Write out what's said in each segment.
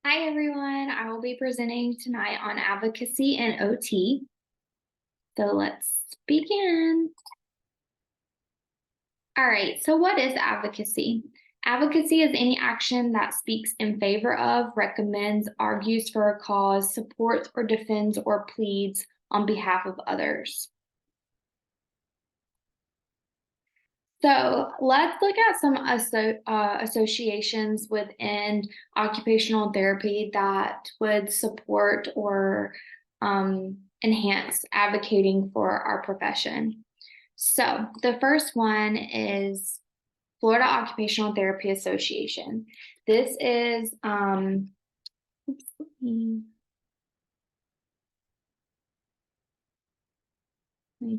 Hi, everyone. I will be presenting tonight on advocacy and OT. So let's begin. All right, so what is advocacy? Advocacy is any action that speaks in favor of, recommends, argues for a cause, supports or defends or pleads on behalf of others. So let's look at some associations within occupational therapy that would support or enhance advocating for our profession. So the first one is Florida Occupational Therapy Association. This is, let me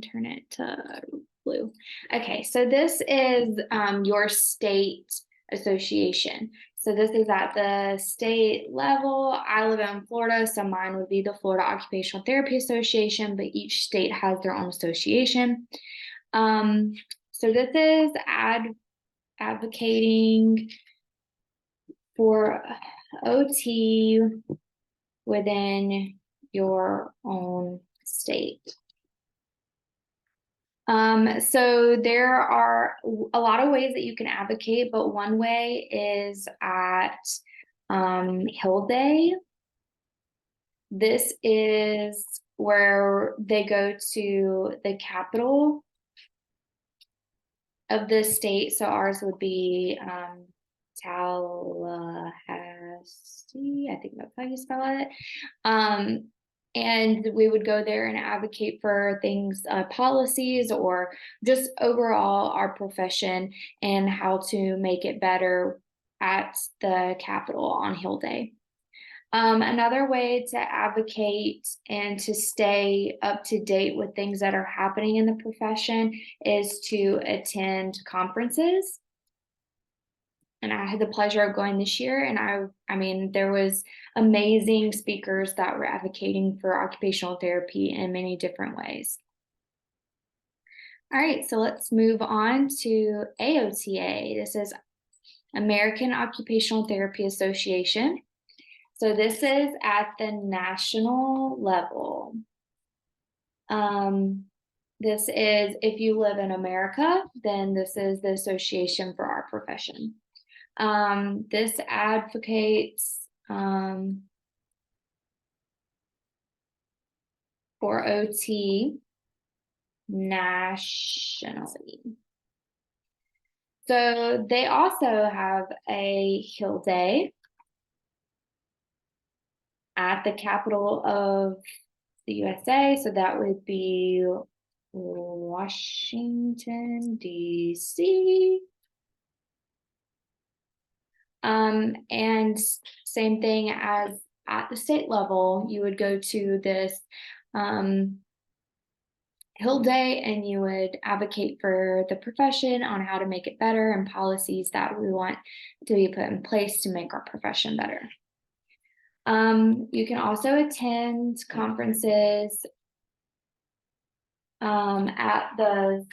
turn it to blue. Okay, so this is your state association. So this is at the state level. I live in Florida, so mine would be the Florida Occupational Therapy Association, but each state has their own association. So this is advocating for OT within your own state. So there are a lot of ways that you can advocate, but one way is at Hill Day. This is where they go to the capital of the state. So ours would be Tallahassee. I think that's how you spell it. And we would go there and advocate for things, policies, or just overall our profession and how to make it better at the Capitol on Hill Day. Another way to advocate and to stay up to date with things that are happening in the profession is to attend conferences. And I had the pleasure of going this year, and I mean, there was amazing speakers that were advocating for occupational therapy in many different ways. All right, so let's move on to AOTA. This is American Occupational Therapy Association. So this is at the national level. This is, if you live in America, then this is the association for our profession. This advocates for OT nationally. So they also have a Hill Day at the capital of the USA. So that would be Washington, D.C. And same thing as at the state level, you would go to this Hill Day and you would advocate for the profession on how to make it better and policies that we want to be put in place to make our profession better. You can also attend conferences at the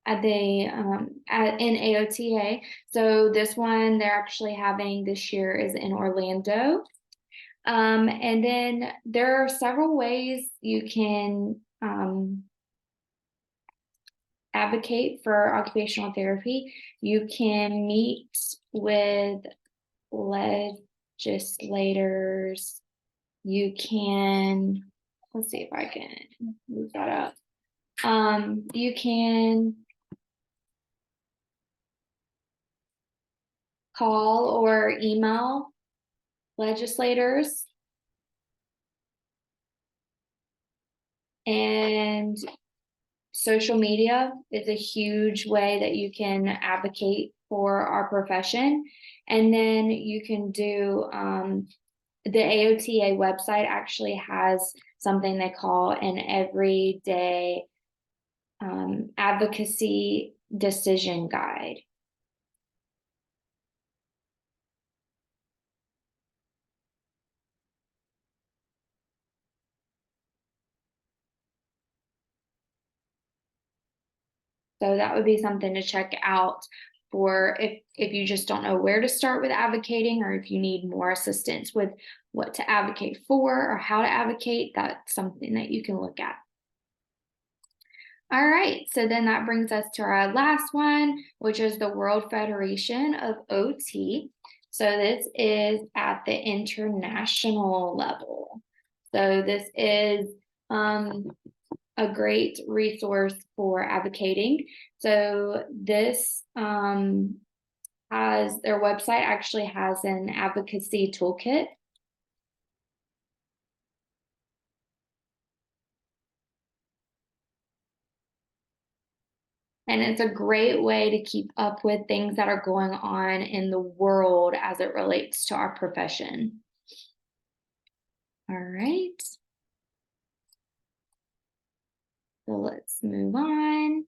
in AOTA. So this one they're actually having this year is in Orlando. And then there are several ways you can advocate for occupational therapy. You can meet with legislators. You can, let's see if I can move that up. You can call or email legislators, and social media is a huge way that you can advocate for our profession. And then you can do the AOTA website actually has something they call an everyday advocacy decision guide. So that would be something to check out for if you just don't know where to start with advocating, or if you need more assistance with what to advocate for or how to advocate, that's something that you can look at. All right, so then that brings us to our last one, which is the World Federation of OT. So this is at the international level. So this is a great resource for advocating. So this has their website actually has an advocacy toolkit. And it's a great way to keep up with things that are going on in the world as it relates to our profession. All right. So let's move on.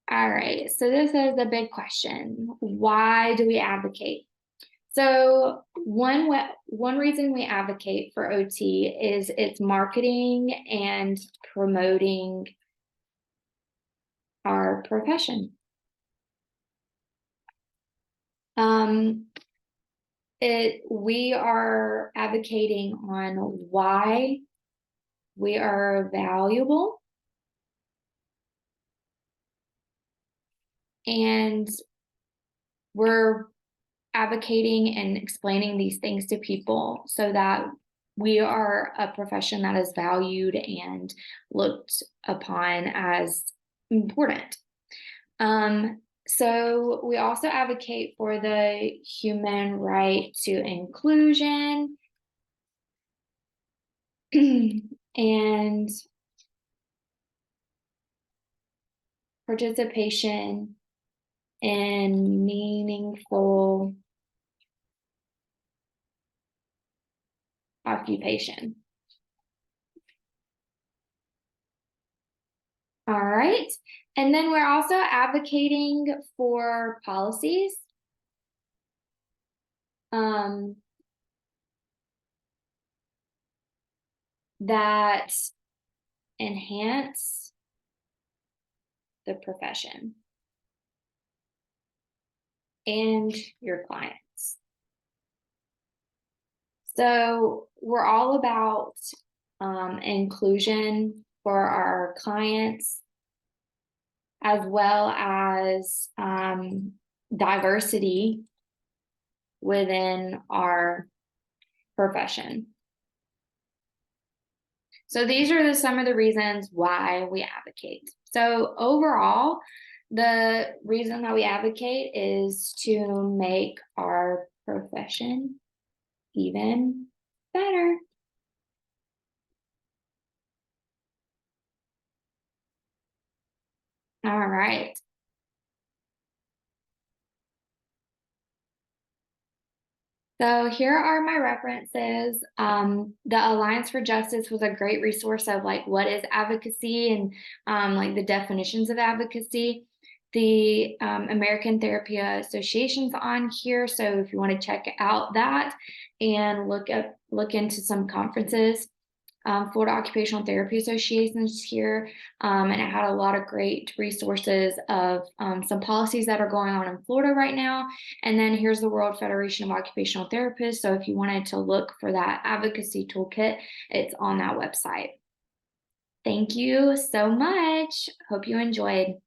All right, so this is a big question. Why do we advocate? So one reason we advocate for OT is it's marketing and promoting our profession. We are advocating on why we are valuable, and we're advocating and explaining these things to people so that we are a profession that is valued and looked upon as important. So we also advocate for the human right to inclusion and participation in meaningful occupation. All right. And then we're also advocating for policies that enhance the profession and your clients. So we're all about inclusion for our clients, as well as diversity within our profession. So these are some of the reasons why we advocate. So overall, the reason that we advocate is to make our profession even better. All right. So here are my references. The Alliance for Justice was a great resource of like what is advocacy and like the definitions of advocacy. The American Therapy Association's on here, so if you want to check out that and look into some conferences. Florida Occupational Therapy Association is here, and it had a lot of great resources of some policies that are going on in Florida right now. And then here's the World Federation of Occupational Therapists. So if you wanted to look for that advocacy toolkit, it's on that website. Thank you so much. Hope you enjoyed.